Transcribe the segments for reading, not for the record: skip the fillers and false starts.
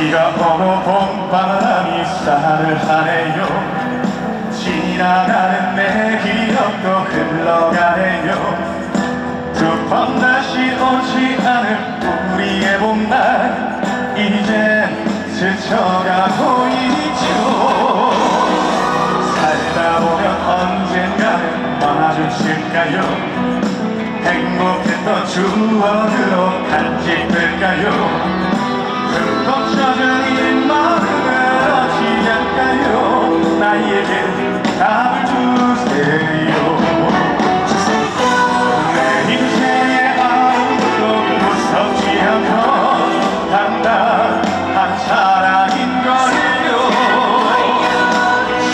비가 오고 봄바람이 쌀을 하네요. 지나가는 내 기억도 흘러가네요. 두 번 다시 오지 않을 우리의 봄날 이제 스쳐가고 있죠. 살다 보면 언젠가는 마주칠까요? 행복했던 추억으로 간직될까요? 흠뻑 젖은 이 마음을 어찌 할까요? 나에게 답을 주세요. 내 인생의 아무도 무섭지 않고 당당한 사랑인 거예요.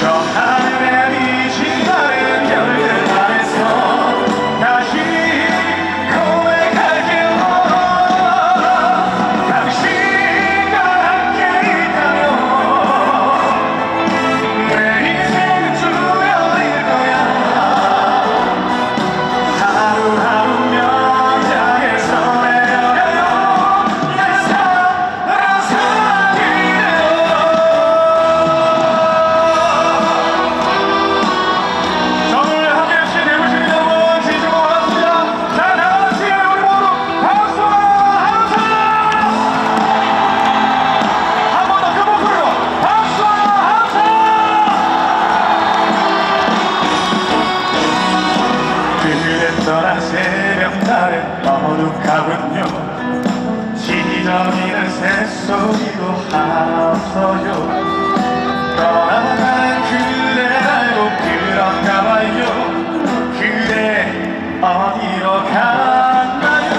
저 하늘에 비친 다른 별들 아래서 다시 고백할게요. 당신과 함께 있다면 내 인생은 주연일 거야. 하루하루 명작에서 내려가요. 내 사랑 사랑이래요. 저를 함께 해주신 대구시민 여러분 진심으로 반갑습니다. 자, 다같이 우리 모두 박수와 함성! 한 번 더 큰 목소리로 박수와 함성! 그대 떠난 새벽날은 어둑하군요. 지저귀는 새소리도 하나 없어요. 떠나가는 그대 알고 그런가 봐요. 그대 어디로 갔나요?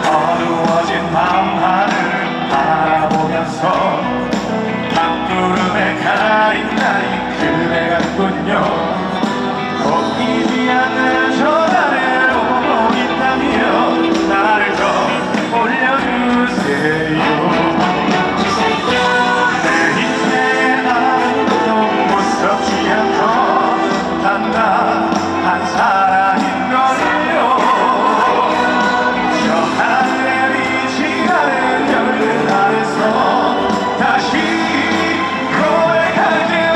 어두워진 밤하늘을 바라보면서 밤구름에 가린 날이 그대 같군요. 보이지 않는 저 달을 보고 있다면 나를 좀 올려주세요. 내 인생의 아무도 무섭지 않고 단단한 사랑인 거예요. 저 하늘에 빛이 나는 별들 아래서 다시 고백할게요.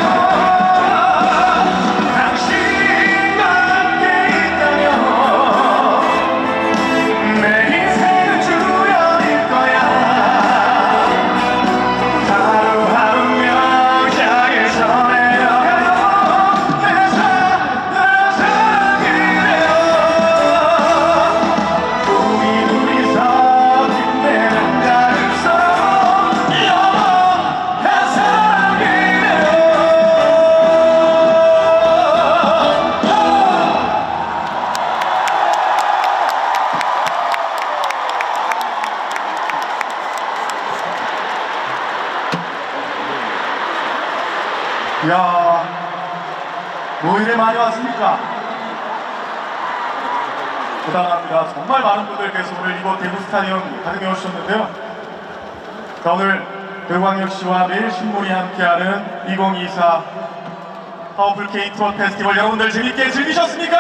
당신과 함께 있다면 내 인생은 주연일 거야. 하루하루 명작에서 내려가요. 내 사랑 사랑이래요. 우리 둘이서 빛내는 다른 서로 영원한 사랑이래요. 이야, 뭐 이래 많이 왔습니까? 부당합니다. 정말 많은 분들께서 오늘 이곳 대구 스타디움 가득해 오셨는데요. 자, 오늘 대구광역시와 매일 신문이 함께하는 2024 파워풀 K 투어 페스티벌 여러분들 재밌게 즐기셨습니까?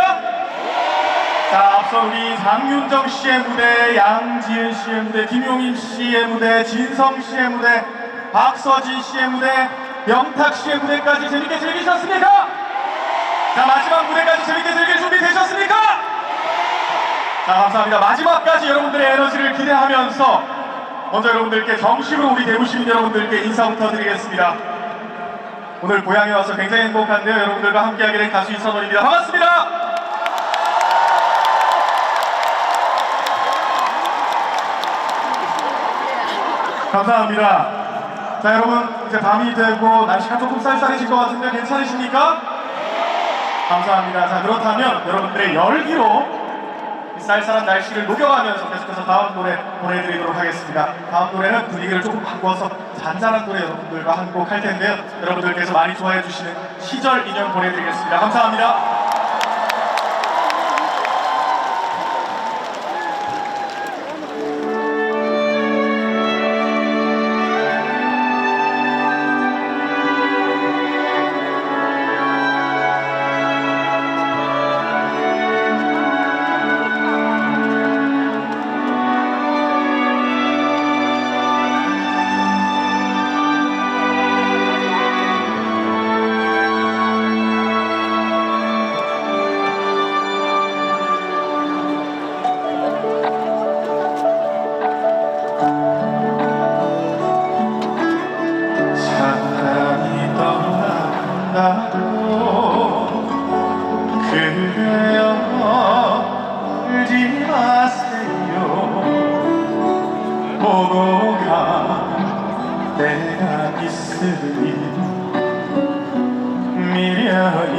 자, 앞서 우리 장윤정 씨의 무대, 양지은 씨의 무대, 김용임 씨의 무대, 진성 씨의 무대, 박서진 씨의 무대, 영탁 씨의 무대까지 재밌게 즐기셨습니까? 자, 마지막 무대까지 재밌게 즐길 준비 되셨습니까? 자, 감사합니다. 마지막까지 여러분들의 에너지를 기대하면서 먼저 여러분들께 정식으로 우리 대구 시민 여러분들께 인사부터 드리겠습니다. 오늘 고향에 와서 굉장히 행복한데요. 여러분들과 함께하게 된 가수 이선원입니다. 반갑습니다. 감사합니다. 자, 여러분 이제 밤이 되고 날씨가 조금 쌀쌀해질 것 같은데 괜찮으십니까? 감사합니다. 자, 그렇다면 여러분들의 열기로 이 쌀쌀한 날씨를 녹여가면서 계속해서 다음 노래 보내드리도록 하겠습니다. 다음 노래는 분위기를 조금 바꿔서 잔잔한 노래 여러분들과 한 곡 할 텐데요. 여러분들께서 많이 좋아해 주시는 시절 인형 보내드리겠습니다. 감사합니다. 내가 있으니 미련이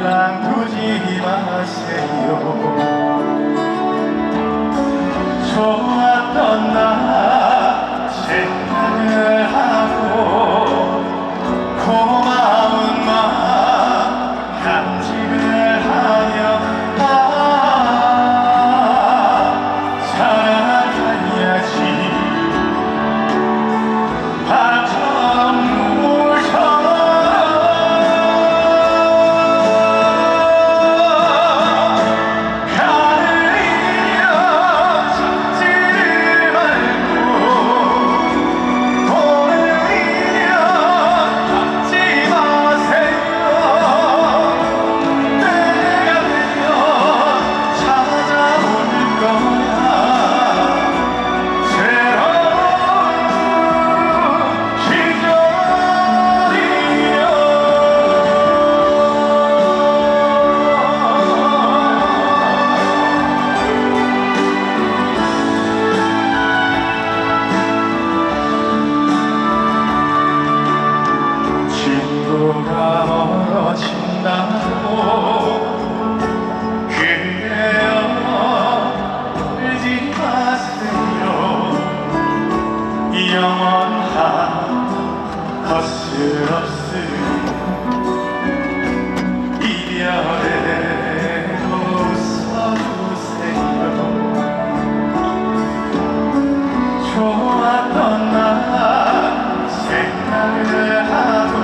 랑두지 마세요. 좋았던 나 생각을 하고 고마운 마음 간직을 하며 살아가야지. 바람처럼 눈물처럼 가을 이려 참지를 말고 오늘 이려 참지 마세요. 때가 되면 찾아올 거야. 친구가 멀어진다고 그래요 울지 마세요. 영원한 거스없음 이별에 웃어주세요. 좋았던 나 생각을 하고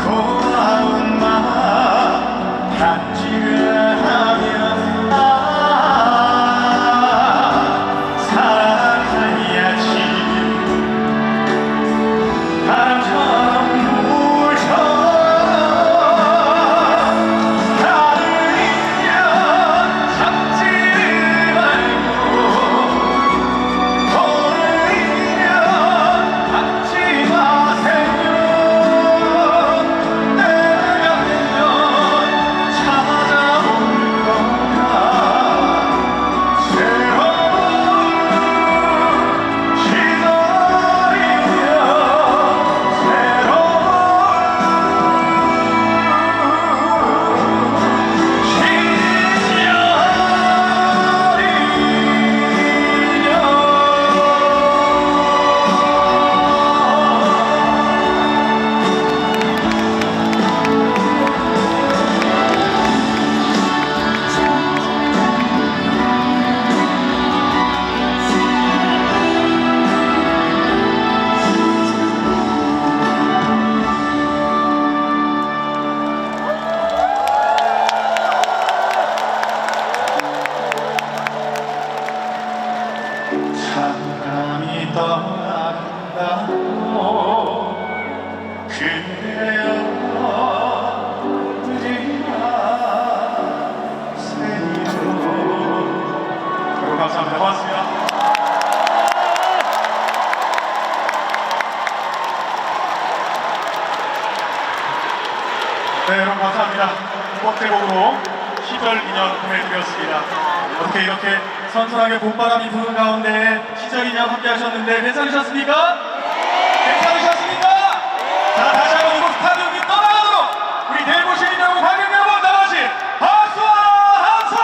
고마운 마음 간직을 하며 살아가야지. 바람처럼 눈물처럼 가을 이려 참지를 말고 오늘 이려 참지 마세요. 때가 되면 찾아올 거야. 새로운 시절이며 사람이 떠나간다고 그래요 울지 마세요. 여러분 감사합니다. 고맙습니다. 네, 여러분 감사합니다. 두 번째 곡으로 시절 인연 보내드렸습니다. 어떻게 이렇게 선선하게 봄바람이 부는 가운데 시절 인연 함께 하셨는데 괜찮으셨습니까? 괜찮으셨습니까? 자, 다시 한번 이곳 스타디움이 떠나가도록 우리 대구 시민 여러분, 관객 여러분 다 같이 박수와 함성!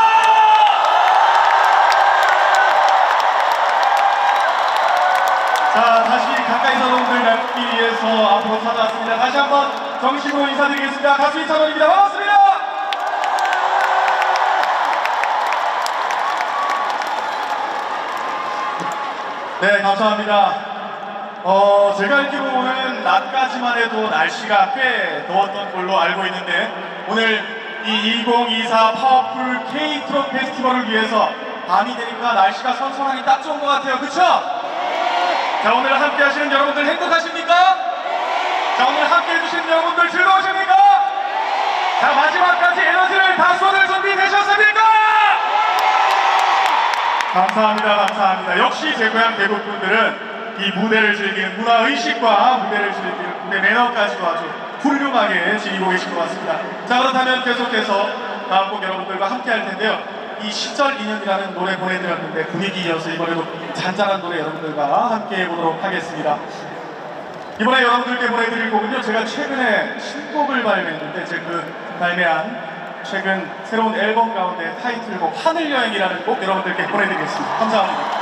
자, 다시 가까이서 여러분들 뵙기 위해서 앞으로 찾아왔습니다. 다시 한번 정식으로 인사드리겠습니다. 가수 이찬원입니다. 반갑습니다. 네, 감사합니다. 제가 알기로는 낮까지만 해도 날씨가 꽤 더웠던 걸로 알고 있는데 오늘 이 2024 파워풀 K-트롯 페스티벌을 위해서 밤이 되니까 날씨가 선선하니 딱 좋은 것 같아요. 그쵸? 자, 오늘 함께 하시는 여러분들 행복하십니까? 자, 오늘 함께 해주시는 여러분들 즐거우십니까? 자, 마지막까지 에너지를 다 쏟을 준비 되셨습니까? 감사합니다. 감사합니다. 역시 제 고향 대구 분들은 이 무대를 즐기는 문화의식과 무대를 즐기는 무대 매너까지도 아주 훌륭하게 지니고 계신 것 같습니다. 자, 그렇다면 계속해서 다음 곡 여러분들과 함께 할 텐데요. 이 시절 인연이라는 노래 보내드렸는데 분위기 이어서 이번에도 잔잔한 노래 여러분들과 함께 해보도록 하겠습니다. 이번에 여러분들께 보내드릴 곡은요, 제가 최근에 신곡을 발매했는데 발매한 최근 새로운 앨범 가운데 타이틀곡 하늘여행이라는 곡 여러분들께 보내드리겠습니다. 감사합니다.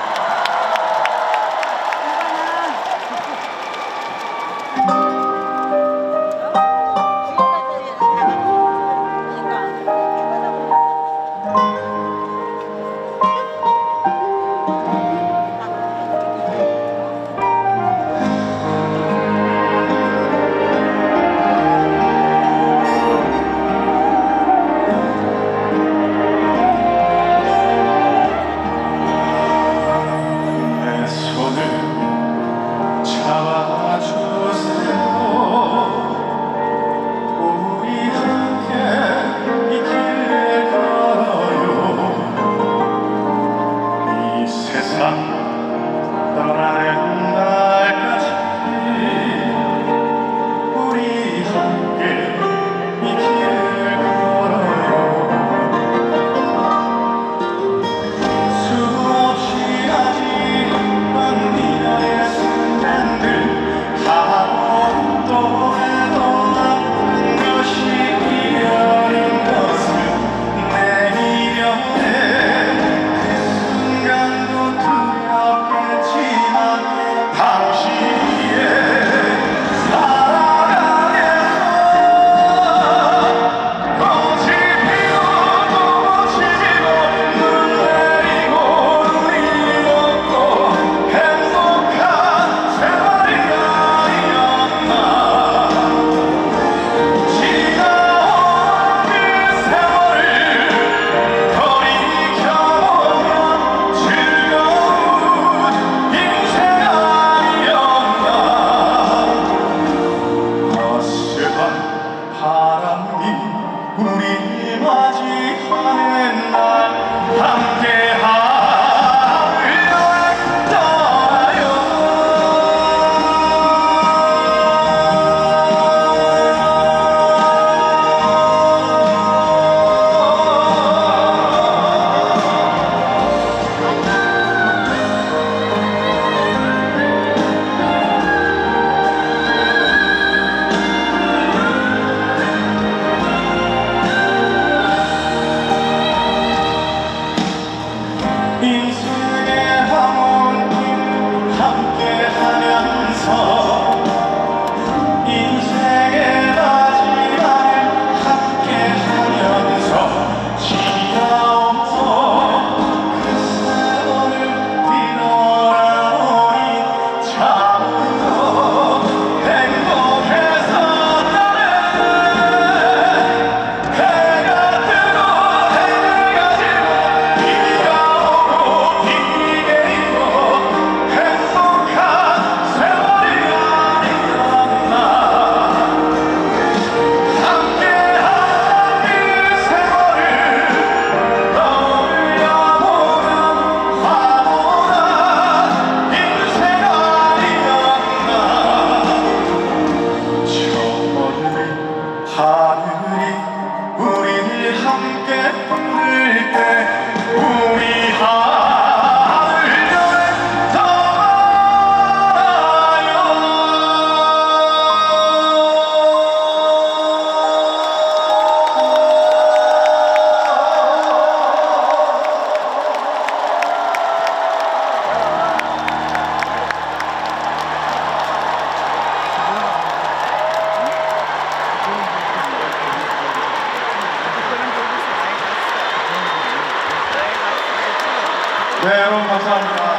네, 여러분 감사합니다.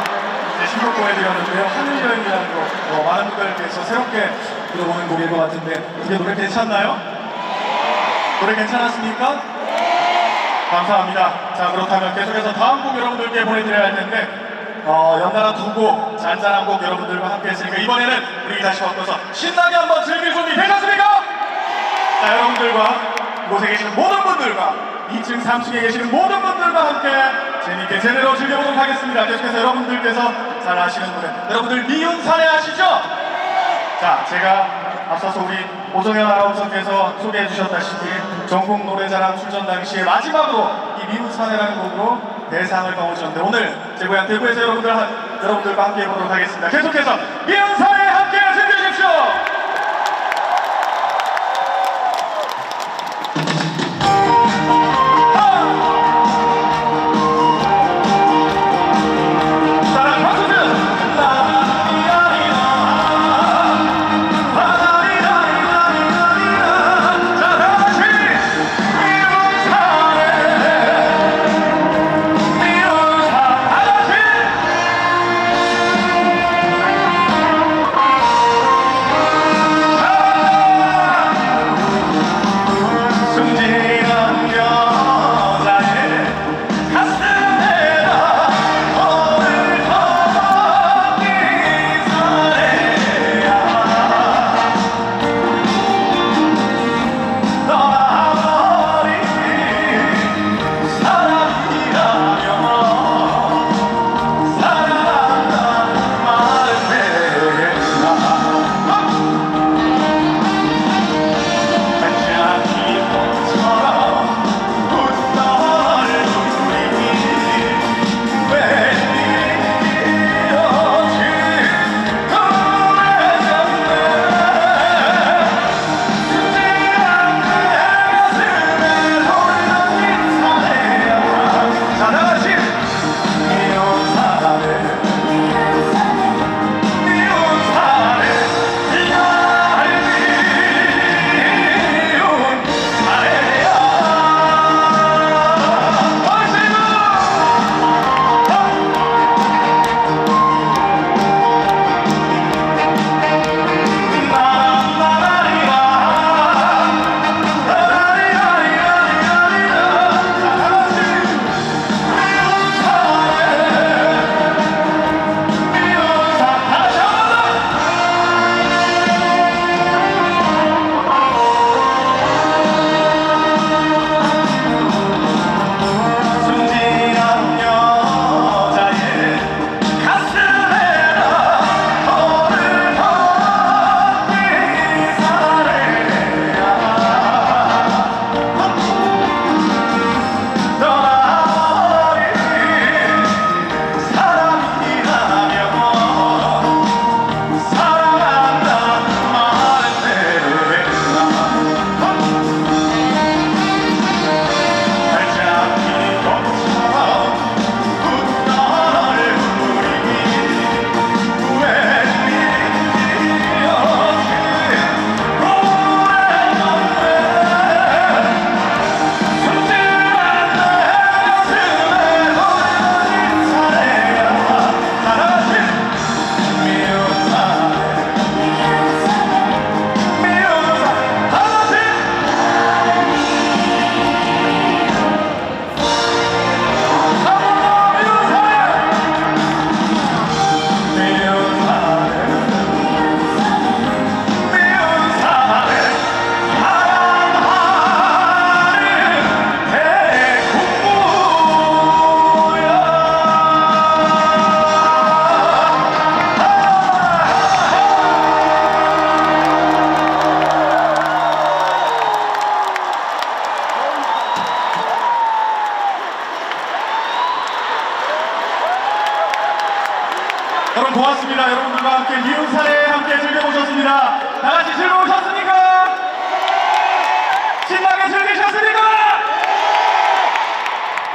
이제 신곡 보내드렸는데요. 하늘여행이라는 곡, 많은 분들께서 새롭게 들어보는 곡일 것 같은데 이게 노래 괜찮나요? 노래 괜찮았습니까? 감사합니다. 자, 그렇다면 계속해서 다음 곡 여러분들께 보내드려야 할 텐데 연달아 두 곡, 잔잔한 곡 여러분들과 함께 했으니까 이번에는 우리 다시 바꿔서 신나게 한번 즐길 준비 되셨습니까? 자, 여러분들과 이곳에 계시는 모든 분들과 2층, 3층에 계시는 모든 분들과 함께 재밌게 제대로 즐겨보도록 하겠습니다. 계속해서 여러분들께서 잘 아시는 노래, 여러분들 미운 사례 아시죠? 자, 제가 앞서서 우리 오정현 아나운서께서 소개해 주셨다시피 전국 노래자랑 출전 당시에 마지막으로 이 민사네라는 곡으로 대상을 거머쥐었는데 오늘 제 고향 대구에서 여러분들과 함께 해보도록 하겠습니다. 계속해서 민사네 함께 즐겨주십시오. 여러분 고맙습니다. 여러분들과 함께 미운사에 함께 즐겨보셨습니다. 다같이 즐거우셨습니까? 신나게 즐기셨습니까?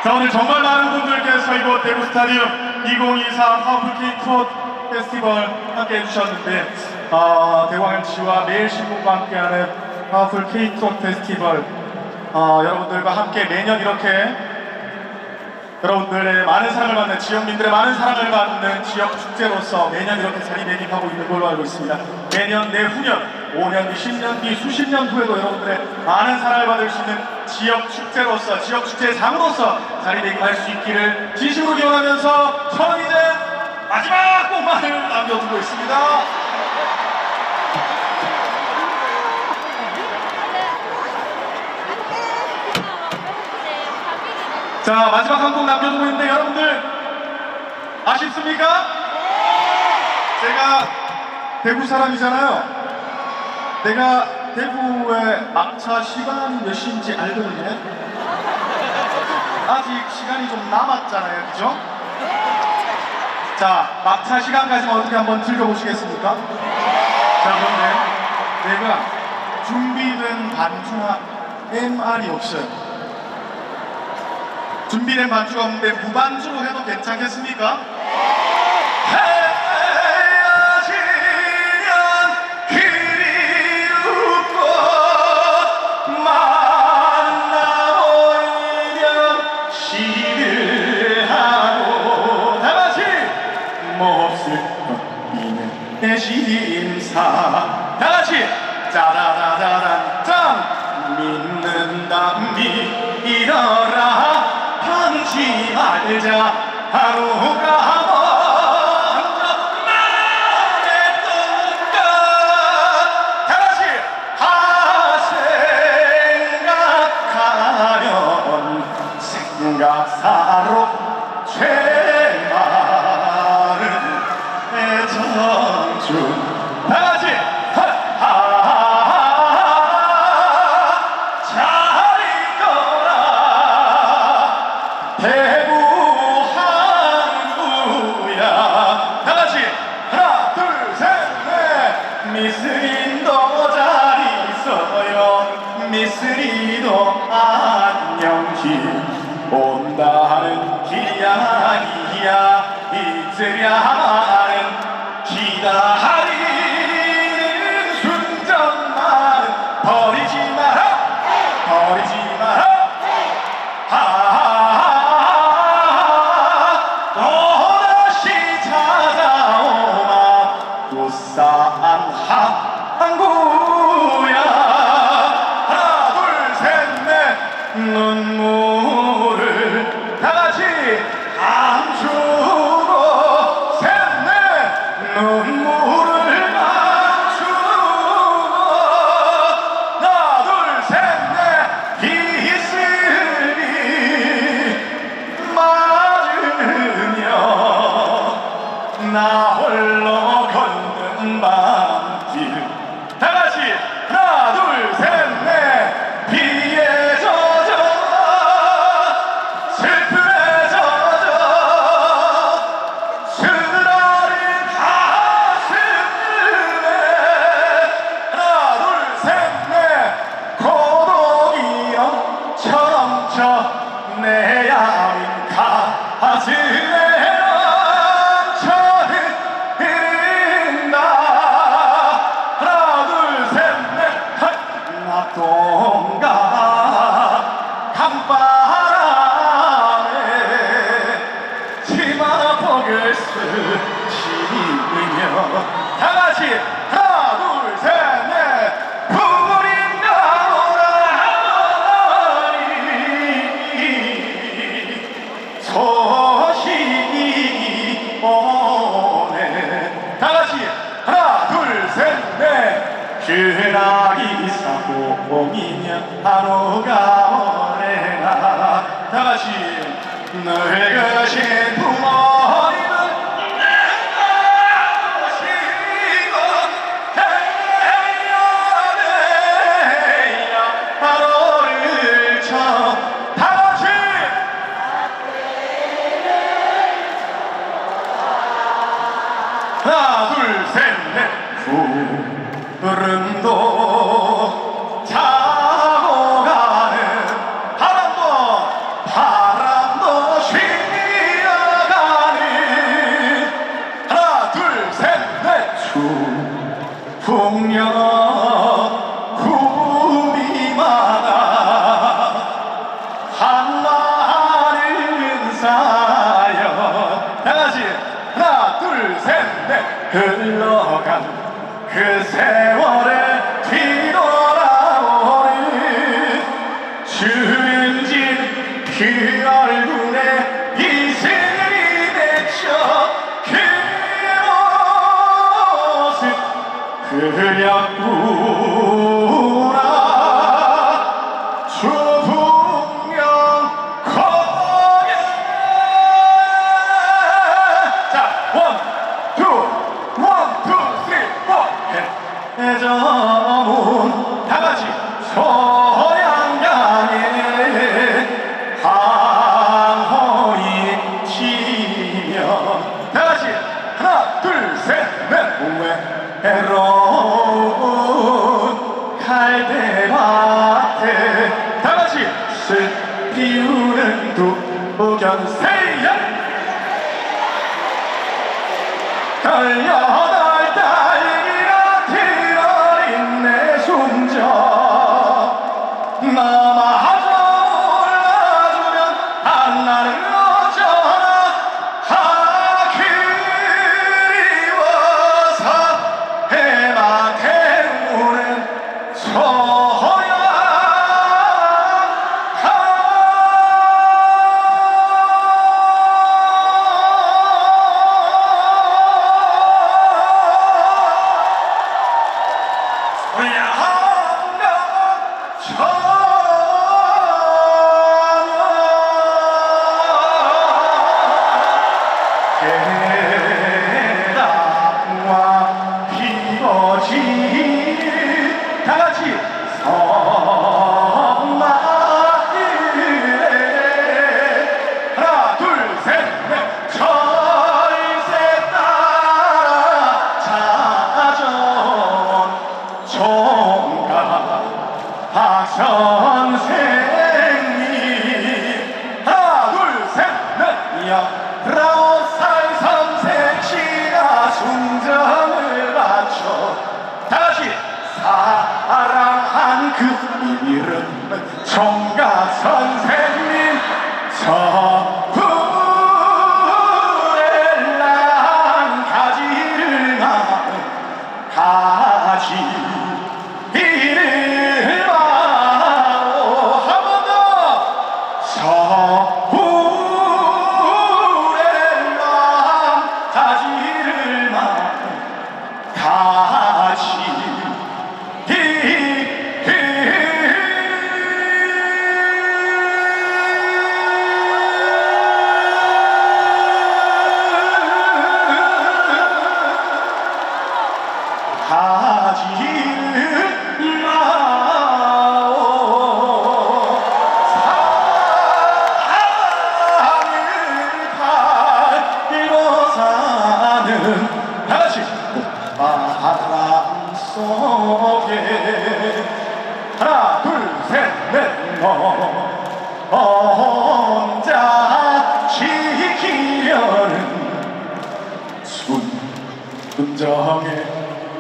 자, 오늘 정말 많은 분들께서 이곳 대구 스타디움 2024 하프 K-투어 페스티벌 함께 해주셨는데 대광역시와 매일 신곡과 함께하는 하프 K-투어 페스티벌 여러분들과 함께 매년 이렇게 여러분들의 많은 사랑을 받는 지역민들의 많은 사랑을 받는 지역 축제로서 매년 이렇게 자리매김하고 있는 걸로 알고 있습니다. 매년 내후년, 5년 뒤, 10년 뒤, 수십 년 후에도 여러분들의 많은 사랑을 받을 수 있는 지역 축제로서, 지역 축제의 장으로서 자리매김할 수 있기를 진심으로 기원하면서 저는 이제 마지막 곡만을 남겨두고 있습니다. 자, 마지막 한 곡 남겨두고 있는데 여러분들 아쉽습니까? 제가 대구 사람이잖아요. 내가 대구의 막차 시간이 몇 시인지 알거든요. 아직 시간이 좀 남았잖아요, 그죠? 자, 막차 시간까지는 어떻게 한번 즐겨보시겠습니까? 자, 그런데 내가 준비된 반주나 MR이 없어요. 준비된 반주가 없는데 무반주로 해도 괜찮겠습니까? 헤어지면 그리우고 만나보면 시들하고 다같이 몹쓸 것이네 내 심사 다같이 짜라라라란 짠 믿는다 믿어라 방치 말자 하루가 먼저 말했던가 다같이 생각하면 생각사로 죄마른 애정주 다같이 잘 있거라 대구 항구야 다같이 하나 둘 셋 넷 미스린도 잘 있어요 미스리도 안녕히 온다는 기약이야 잊으려는 기다리는 순정만은 버리지 마라 버리지 마라 또다시 찾아오마 부산 항구야 하나 둘 셋 넷 눈물을 다같이 감추고 셋 넷 눈물을 감추고 하나 둘 셋 넷 이슬이 맞으며 나 홀로 걷는 밤길 다같이 하나 둘 셋 넷 비에 젖어 슬픔에 젖어 쓰라린 가슴에 하나 둘 셋 넷 고독이 넘쳐넘쳐 내 야윈 가슴에 넘쳐흐른다 하나 둘 셋 넷 낙동강 강바람에 치마폭을 스치며 다같이 하나 둘 셋 넷 부린 가오라니 소식이 오네 다같이 하나 둘 셋 넷 그나기 사고이면 하루가 오래나 다같이 늙으신 부모님은 내가 모시고 해야 하루를 쳐 다같이 하나 둘 셋 넷 구름도 자고 가는 바람도 쉬어가는 하나 둘 셋 넷 풍년 구비마다 한마른 사연 다같이 하나 둘 셋 넷 흘러간 그 세월에 뒤돌아오는 주름진 그 얼굴에 이슬이 맺혀 그 모습 그렸구나 주풍년 거기 자 원, 투, 쓰리, 포 해저문 다같이 소양강에 외로운 갈대밭에 다같이 슬 피우는 두부견새야 18 딸기가 들어린 내 숨져 너마저 몰라주면 한나를 어쩌나 그리워서 해만 태우는 소야 계란과 피어진 다같이 섬마을에 하나 둘 셋 넷 철새 따라 찾아온 총각 박선생님 하나 둘 셋 넷 19살 선생씨가 순정을 바쳐 다시 사랑한 그 이름은 총각 선생님 서울에랑 가지를 마음 가지를 마오 한 번 더 서울에랑 가지를 마음 가지 가지를 마오 사랑을 팔고 사는 다같이 바람 속에 하나 둘 셋 넷 너 혼자 지키려는 순정의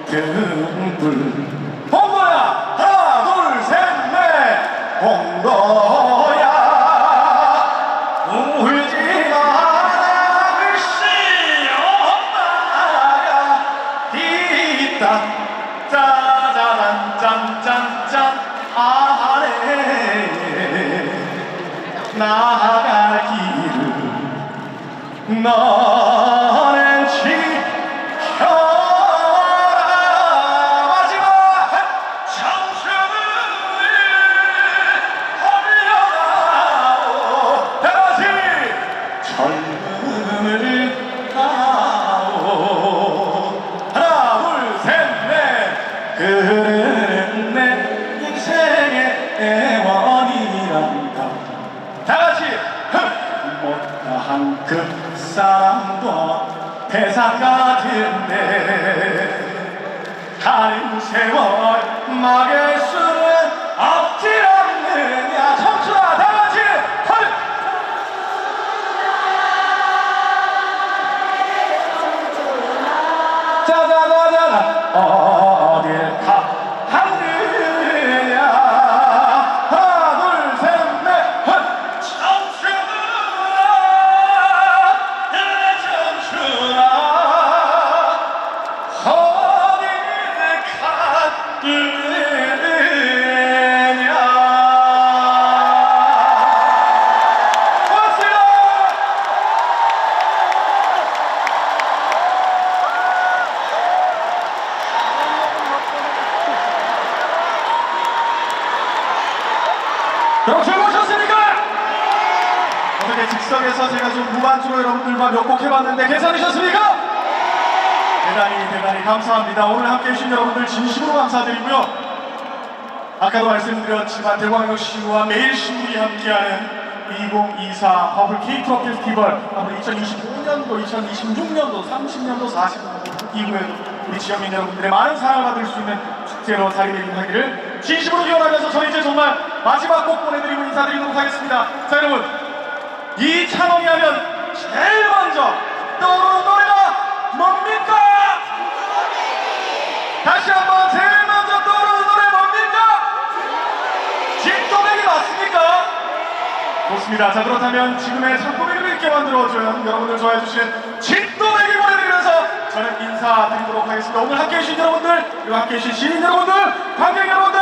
등불 홍도야 하나 둘 셋 넷 홍도야 울지 마라 글씨 엄마가 있다 짜자란 짠짠짠 아래 나갈 길을 너는 지켜라 마지막 청춘을 홀려다오 다같이 젊음을 다오 하나 둘 셋 넷 그는 내 인생의 애원이란다 다같이 못다한 그 사람도 대상 같은데 가는 세월 막을 수는 없지 않느냐 청춘아 다같이 헐 짜자자자자 어딜 가느냐 하나 둘 셋 넷 헐 청춘아 내 청춘아 어딜 가느냐 고맙습니다. 여러분 즐거우셨습니까? 어떻게 즉석에서 제가 좀 무반주로 여러분들과 몇 곡 해봤는데 괜찮으셨습니까? 대단히 감사합니다. 오늘 함께 해주신 여러분들 진심으로 감사드리고요. 아까도 말씀드렸지만 대광역시와 매일 신문이 함께하는 2024 퍼블 K-PROP 페스티벌 앞으로 2025년도, 2026년도, 30년도, 40년도 이후에도 우리 지역민 여러분들의 많은 사랑을 받을 수 있는 축제로 자리매김하기를 진심으로 기원하면서 저희 이제 정말 마지막 곡 보내드리고 인사드리도록 하겠습니다. 자 여러분, 이 찬원이 하면 제일 먼저 떠오르는 노래가 뭡니까? 다시 한번 제일 먼저 떠오르는 노래 뭡니까? 진또배기 맞습니까? 좋습니다. 자 그렇다면 지금의 창고배기를 있게 만들어준 여러분들 좋아해 주시는 진또배기 보내드리면서 저는 인사드리도록 하겠습니다. 오늘 함께해 주신 여러분들, 그리고 함께해 주신 시민 여러분들, 관객 여러분들